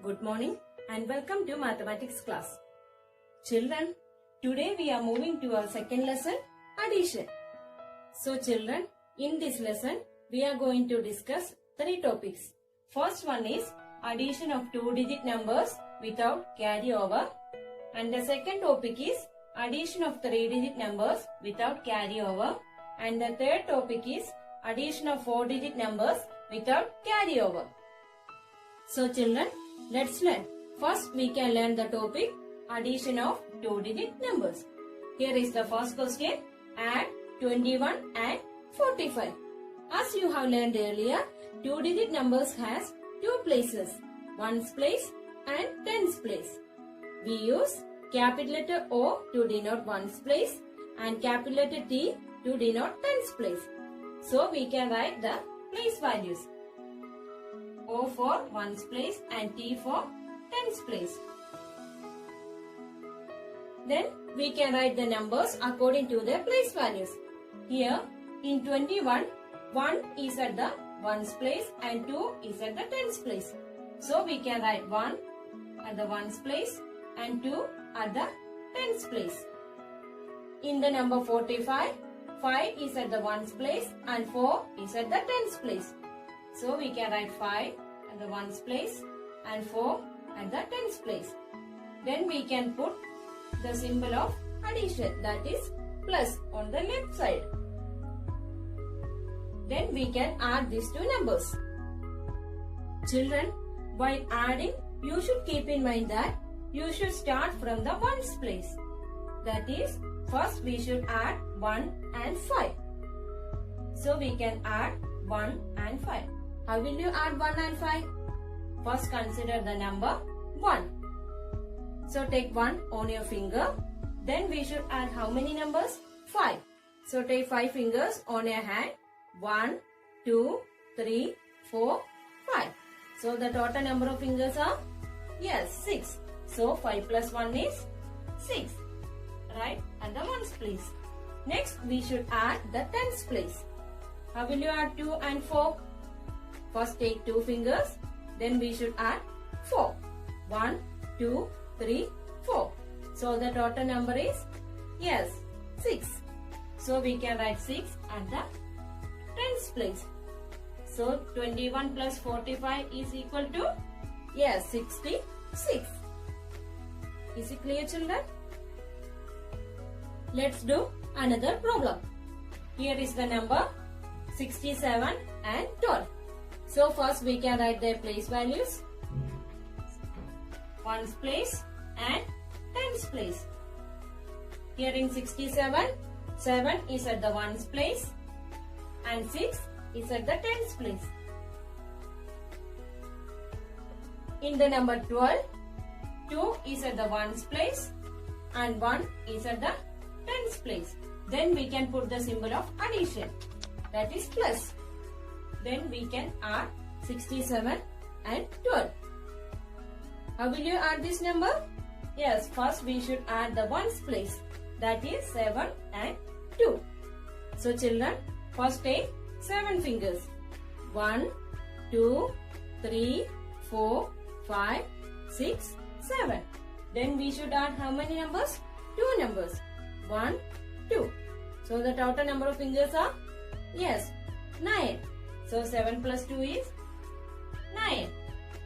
Good morning and welcome to mathematics class. Children, today we are moving to our second lesson, addition. So children, in this lesson we are going to discuss three topics. First one is addition of two-digit numbers without carryover, and the second topic is addition of three-digit numbers without carryover, and the third topic is addition of four-digit numbers without carryover. So children, let's learn. First we can learn the topic addition of two-digit numbers. Here is the first question. Add 21 and 45. As you have learned earlier, two-digit numbers has two places, ones place and tens place. We use capital letter O to denote ones place and capital letter T to denote tens place. So we can write the place values. O for ones place and T for tens place. Then we can write the numbers according to their place values. Here in 21, 1 is at the ones place and 2 is at the tens place. So we can write 1 at the ones place and 2 at the tens place. In the number 45, 5 is at the ones place and 4 is at the tens place. So we can write 5 at the ones place and 4 at the tens place. Then we can put the symbol of addition, that is plus, on the left side. Then we can add these two numbers. Children, while adding, you should keep in mind that you should start from the ones place. That is, first we should add 1 and 5. So we can add 1 and 5. How will you add 1 and 5? First consider the number 1. So take 1 on your finger. Then we should add how many numbers? 5. So take 5 fingers on your hand. 1, 2, 3, 4, 5. So the total number of fingers are? Yes, 6. So 5 plus 1 is 6. Right? And the ones place. Next we should add the tens place. How will you add 2 and 4? First take 2 fingers. Then we should add 4. 1, 2, 3, 4. So the total number is? Yes, 6. So we can write 6 at the tens place. So 21 plus 45 is equal to? Yes, 66. Is it clear, children? Let's do another problem. Here is the number 67 and 12. So first we can write their place values. Ones place and tens place. Here in 67, 7 is at the ones place and 6 is at the tens place. In the number 12, 2 is at the ones place and 1 is at the tens place. Then we can put the symbol of addition, that is plus. Then we can add 67 and 12. How will you add this number? Yes, first we should add the ones place, that is 7 and 2. So children, first take 7 fingers. 1, 2, 3, 4, 5, 6, 7. Then we should add how many numbers? 2 numbers. 1, 2. So the total number of fingers are? Yes, 9. So 7 plus 2 is 9.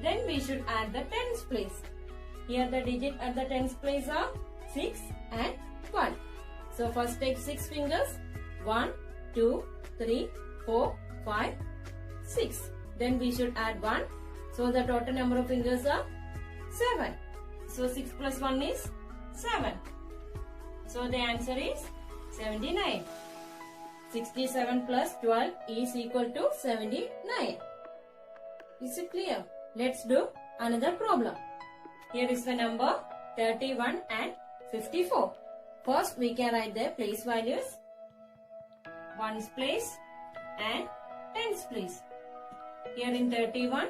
Then we should add the tens place. Here the digit at the tens place are 6 and 1. So first take 6 fingers. 1, 2, 3, 4, 5, 6. Then we should add 1. So the total number of fingers are 7. So 6 plus 1 is 7. So the answer is 79. 67 plus 12 is equal to 79. Is it clear? Let's do another problem. Here is the number 31 and 54. First we can write the place values. Ones place and tens place. Here in 31,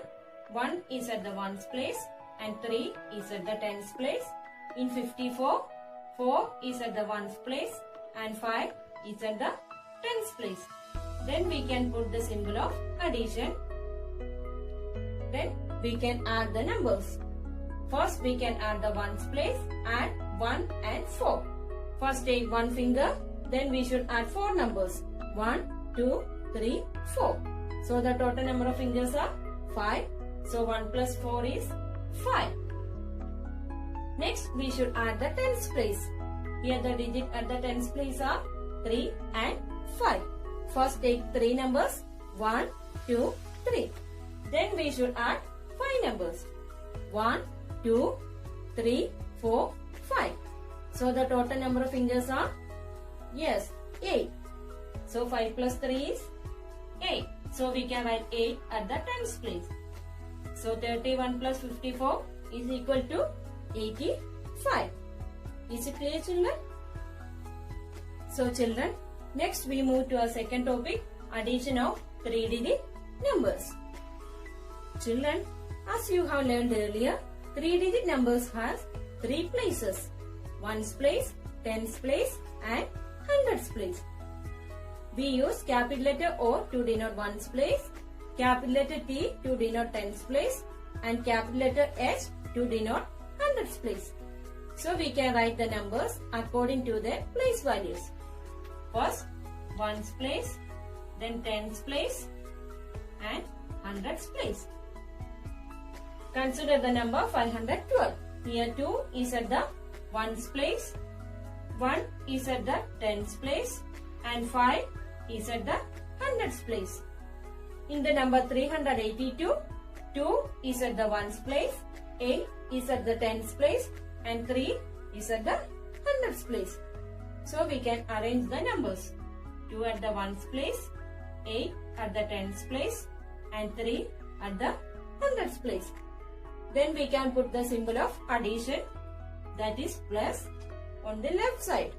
1 is at the ones place and 3 is at the tens place. In 54, 4 is at the ones place and 5 is at the tens place. Then we can put the symbol of addition. Then we can add the numbers. First we can add the ones place, add 1 and 4. First take one finger, then we should add 4 numbers. 1, 2, 3, 4. So the total number of fingers are 5. So 1 plus 4 is 5. Next we should add the tens place. Here the digit at the tens place are 3 and 5. First take 3 numbers. 1, 2, 3. Then we should add 5 numbers. 1, 2, 3, 4, 5. So the total number of fingers are, yes, 8. So 5 plus 3 is 8. So we can write 8 at the tens place. So 31 plus 54 is equal to 85. Is it clear, children? So children, next we move to our second topic, addition of 3-digit numbers. Children, as you have learned earlier, 3-digit numbers has 3 places. Ones place, tens place and hundreds place. We use capital letter O to denote ones place, capital letter T to denote tens place and capital letter H to denote hundreds place. So we can write the numbers according to their place values. First ones place, then tens place and hundreds place. Consider the number 512. Here 2 is at the ones place, 1 is at the tens place and 5 is at the hundreds place. In the number 382, 2 is at the ones place, 8 is at the tens place and 3 is at the hundreds place. So we can arrange the numbers. 2 at the ones place, 8 at the tens place and 3 at the hundreds place. Then we can put the symbol of addition, that is plus, on the left side.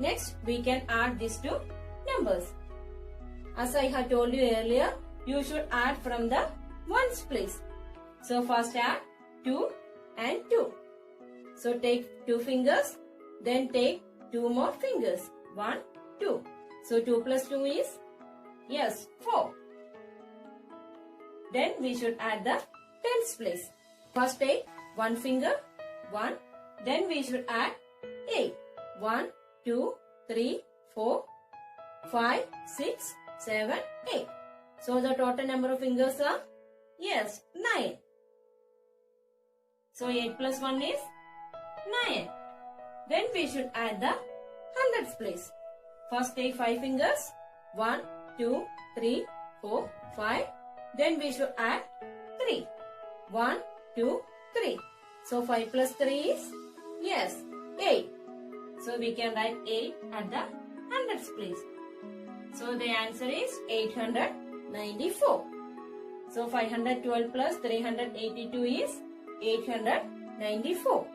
Next we can add these two numbers. As I had told you earlier, you should add from the ones place. So first add 2 and 2. So take 2 fingers, then take 2 more fingers. 1, 2. So 2 plus 2 is, yes, 4. Then we should add the tens place. First take 1 finger, 1. Then we should add 8. 1, 2, 3, 4, 5, 6, 7, 8. So the total number of fingers are, yes, 9. So 8 plus 1 is 9. Then we should add the hundreds place. First take 5 fingers. 1, 2, 3, 4, 5. Then we should add 3. 1, 2, 3. So 5 plus 3 is, yes, 8. So we can write 8 at the hundreds place. So the answer is 894. So 512 plus 382 is 894.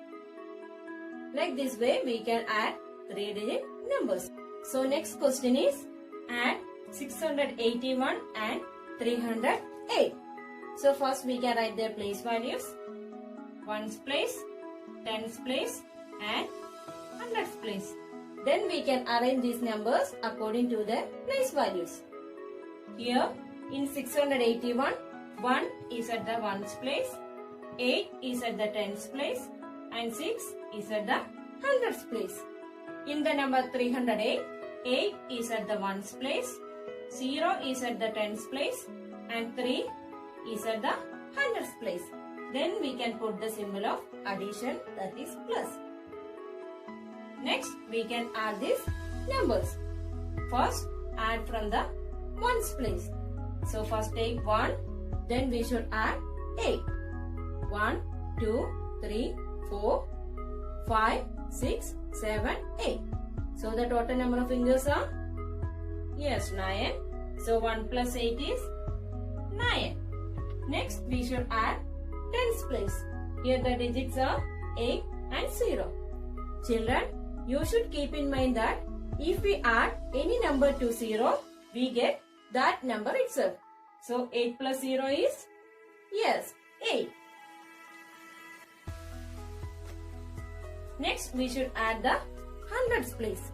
Like this way we can add 3-digit numbers. So next question is add 681 and 308. So first we can write their place values. Ones place, tens place and hundreds place. Then we can arrange these numbers according to their place values. Here in 681, 1 is at the ones place, 8 is at the tens place and 6 is at the hundreds place. In the number 308, 8 is at the ones place, 0 is at the tens place and 3 is at the hundreds place. Then we can put the symbol of addition, that is plus. Next we can add these numbers. First add from the ones place. So first take 1, then we should add 8. 1, 2, 3, 4, 5, 6, 7, 8. So the total number of fingers are, yes, 9. So 1 plus 8 is 9. Next we should add tens place. Here the digits are 8 and 0. Children, you should keep in mind that if we add any number to 0, we get that number itself. So 8 plus 0 is, yes, 8. Next we should add the hundreds place.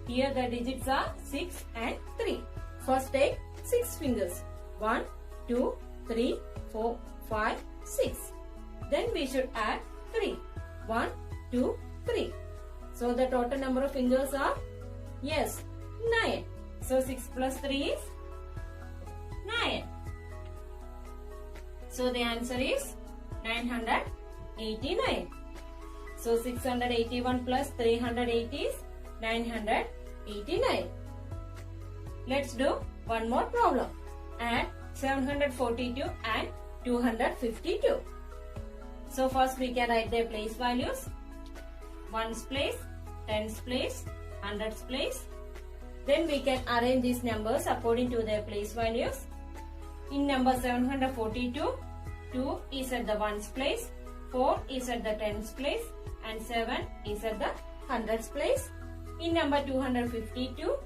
Here the digits are 6 and 3. First take 6 fingers. 1, 2, 3, 4, 5, 6. Then we should add 3. 1, 2, 3. So the total number of fingers are, yes, 9. So 6 plus 3 is 9. So the answer is 989. So 681 plus 380 is 989. Let's do one more problem. Add 742 and 252. So first we can write their place values. Ones place, tens place, hundreds place. Then we can arrange these numbers according to their place values. In number 742, 2 is at the ones place, 4 is at the tens place, and 7 is at the hundreds place. In number 252,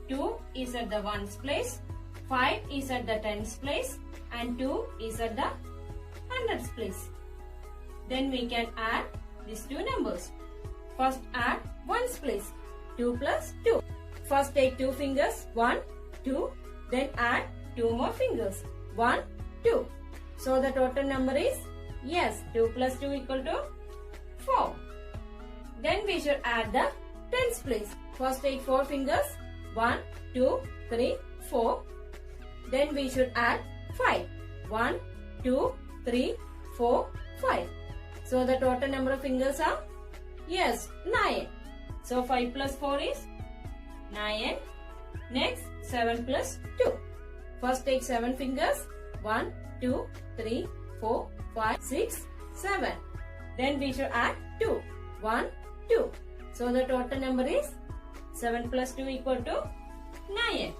2 is at the ones place, 5 is at the tens place, and 2 is at the hundreds place. Then we can add these two numbers. First add ones place, 2 plus 2. First take 2 fingers, 1, 2, then add 2 more fingers, 1, 2. So the total number is, yes, 2 plus 2 equal to 4. Then we should add the tens place. First take 4 fingers, 1, 2, 3, 4. Then we should add 5. 1, 2, 3, 4, 5. So the total number of fingers are, yes, 9. So 5 plus 4 is 9. Next 7 plus 2. First take 7 fingers, 1, 2, 3, 4, 5, 6, 7. Then we should add 2. 1, 2. So the total number is 7 plus 2 equal to 9.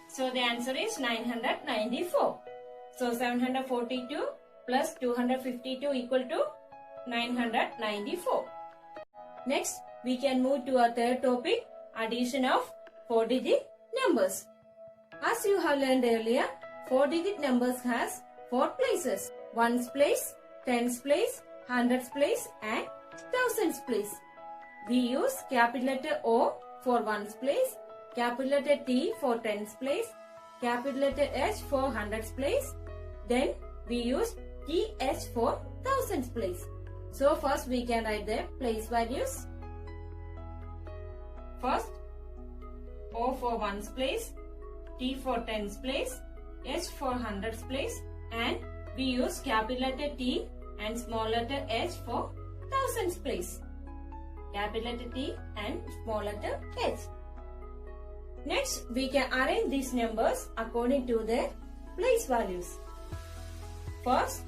So the answer is 994. So 742 plus 252 equal to 994. Next, we can move to our third topic, addition of 4-digit numbers. As you have learned earlier, 4-digit numbers has 4 places: ones place, tens place, hundreds place, and thousands place. We use capital letter O for ones place, capital letter T for tens place, capital letter H for hundreds place. Then we use TH for thousands place. So first we can write the place values. First, O for ones place, T for tens place, H for hundreds place, and we use capital letter T and small letter H for thousands place. Capital letter T and small letter H. Next, we can arrange these numbers according to their place values. First,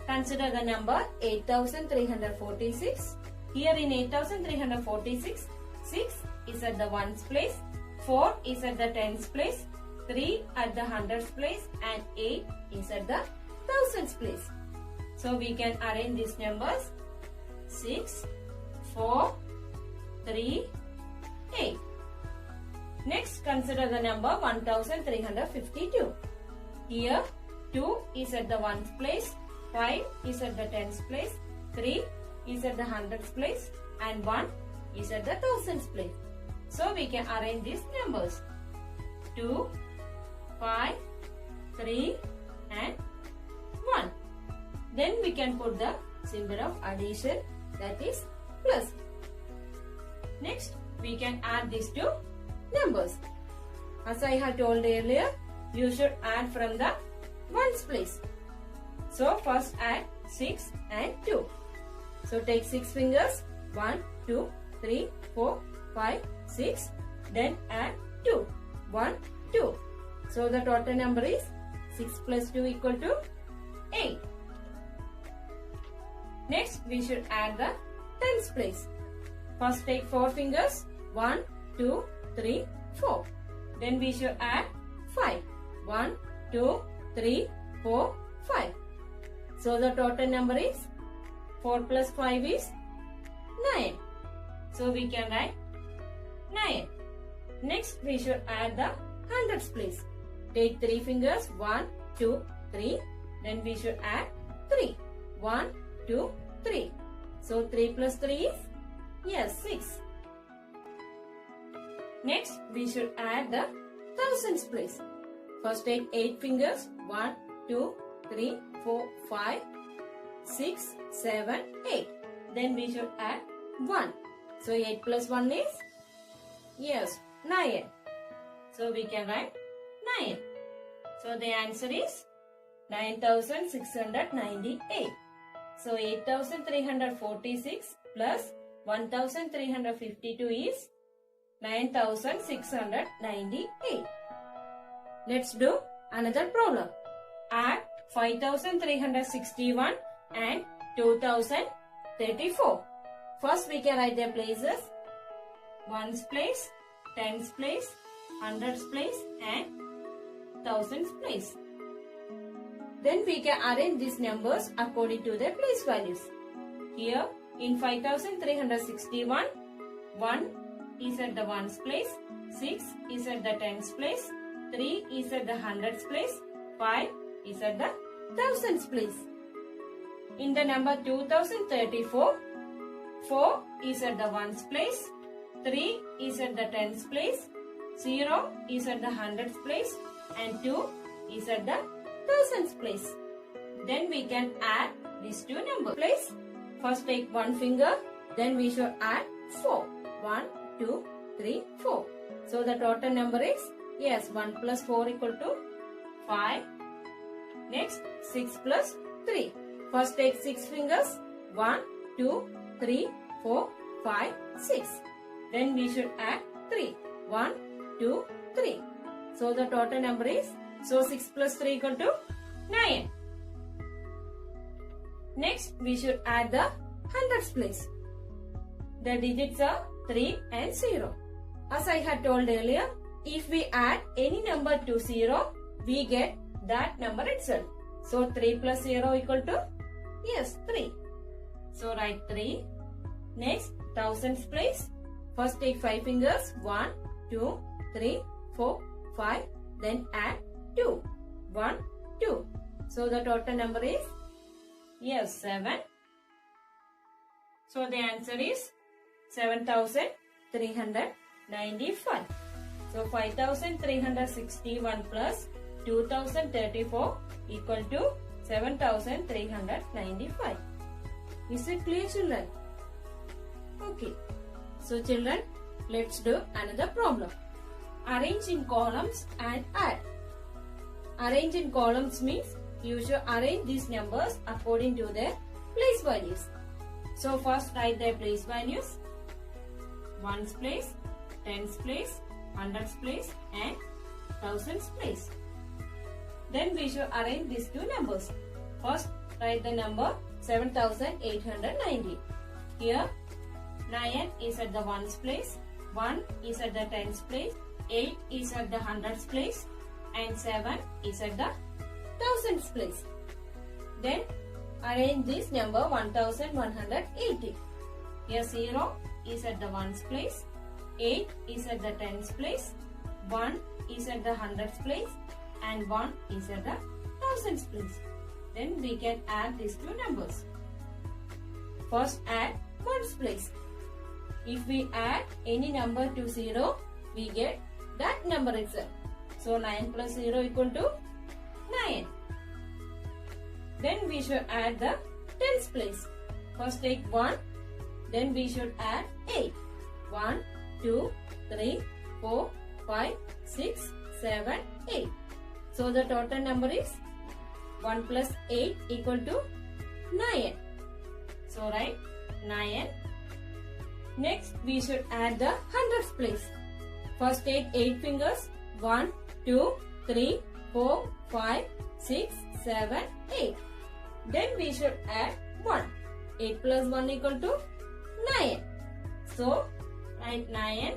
consider the number 8346. Here in 8346, 6 is at the ones place, 4 is at the tens place, 3 at the hundreds place, and 8 is at the thousands place. So we can arrange these numbers: 6, 4, 3, 8. Next, consider the number 1352. Here, 2 is at the ones place, 5 is at the tens place, 3 is at the hundreds place, and 1 is at the thousands place. So we can arrange these numbers: 2, 5, 3, and 1. Then we can put the symbol of addition, that is plus. Next, we can add these two numbers. As I had told earlier, you should add from the ones place. So first add 6 and 2. So take 6 fingers, 1, 2, 3, 4, 5, 6. Then add 2. 1, 2. So the total number is 6 plus 2 equal to 8. Next, we should add the tens place. First take 4 fingers, 1, 2, 3, 4. Then we should add 5. 1, 2, 3, 4, 5. So the total number is 4 plus 5 is 9. So we can write 9. Next, we should add the hundreds place. Take 3 fingers, 1, 2, 3. Then we should add 3. 1, 2, 3. So 3 plus 3 is, yes, 6. Next, we should add the thousands place. First take 8 fingers. 1, 2, 3, 4, 5, 6, 7, 8. Then we should add 1. So 8 plus 1 is? Yes, 9. So we can write 9. So the answer is 9698. So 8346 plus 1352 is 9698. Let's do another problem. Add 5361 and 2034. First we can write their places. Ones place, tens place, hundreds place and thousands place. Then we can arrange these numbers according to their place values. Here in 5361, 1 is at the ones place, 6 is at the tens place, 3 is at the hundreds place, 5 is at the thousands place. In the number 2034, 4 is at the ones place, 3 is at the tens place, 0 is at the hundreds place and 2 is at the thousands place. Then we can add these two numbers. Place. First take one finger, then we should add 4. 1, 2, 3, 4. So the total number is, yes, 1 plus 4 equal to 5. Next 6 plus 3. First take 6 fingers. 1, 2, 3, 4, 5, 6. Then we should add 3. 1, 2, 3. So the total number is, so 6 plus 3 equal to 9. Next we should add the hundreds place. The digits are 3 and 0. As I had told earlier, if we add any number to 0, we get that number itself. So 3 plus 0 equal to, yes, 3. So write 3. Next, thousands place. First take 5 fingers. 1, 2, 3, 4, 5. Then add 2. 1, 2. So the total number is, yes, 7. So the answer is 7395. So 5361 plus 2034 equal to 7395. Is it clear, children? Okay. So children, let's do another problem. Arrange in columns and add. Arrange in columns means you should arrange these numbers according to their place values. So first write their place values. Ones place, tens place, hundreds place and thousands place. Then we should arrange these two numbers. First write the number 7890. Here 9 is at the ones place, 1 is at the tens place, 8 is at the hundreds place and 7 is at the thousands place. Then arrange this number 1180. Here 0 is at the ones place, 8 is at the tens place, 1 is at the hundreds place and 1 is at the thousands place. Then we can add these two numbers. First add ones place. If we add any number to 0, we get that number itself. So 9 plus 0 equal to 9. Then we should add the tens place. First take 1, then we should add 8. 1, 2, 3, 4, 5, 6, 7, 8. So the total number is 1 plus 8 equal to 9. So write 9. Next we should add the hundreds place. First take 8 fingers. 1, 2, 3, 4, 5, 6, 7, 8. Then we should add 1. 8 plus 1 equal to 9. So write 9.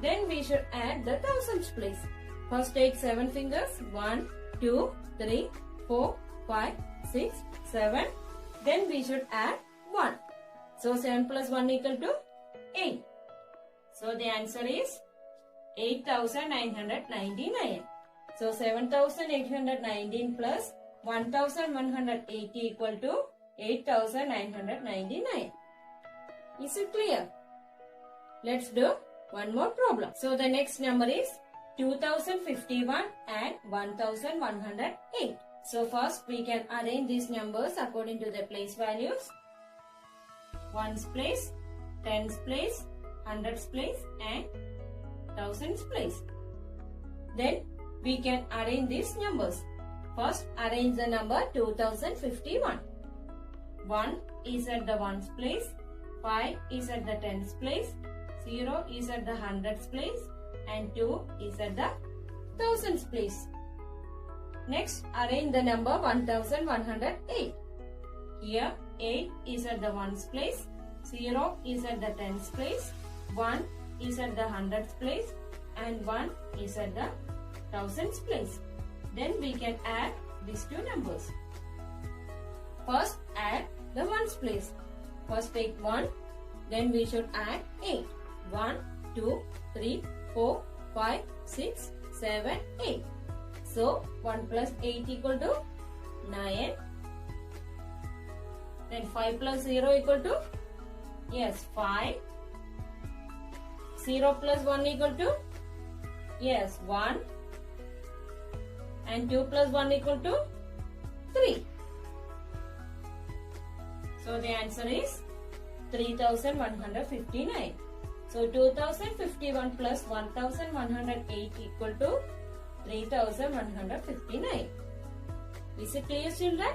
Then we should add the thousands place. First take 7 fingers. 1, 2, 3, 4, 5, 6, 7. Then we should add 1. So 7 plus 1 equal to 8. So the answer is 8999. So 7819 plus 1180 equal to 8999. Is it clear? Let's do one more problem. So the next number is 2051 and 1108. So first we can arrange these numbers according to the place values. Ones place, tens place, hundreds place and thousands place. Then we can arrange these numbers. First arrange the number 2051. 1 is at the ones place, 5 is at the tens place, 0 is at the hundreds place and 2 is at the thousands place. Next arrange the number 1108. Here 8 is at the ones place, 0 is at the tens place, 1 is at the hundreds place and 1 is at the thousands place. Then we can add these two numbers. First add the ones place. First take 1, then we should add 8. 1, 2, 3, 4, 5, 6, 7, 8. So 1 plus 8 equal to 9. Then 5 plus 0 equal to, yes, 5. 0 plus 1 equal to, yes, 1. And 2 plus 1 equal to 3. So the answer is 3159. So 2051 plus 1108 equal to 3159. Is it clear, children?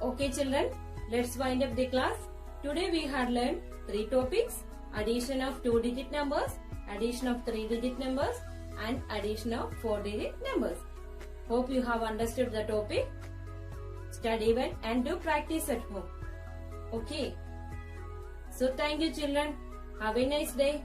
Okay, children, let's wind up the class. Today we had learned 3 topics: addition of 2-digit numbers, addition of 3-digit numbers and addition of 4-digit numbers. Hope you have understood the topic. Study well and do practice at home. Okay. So thank you, children. Have a nice day.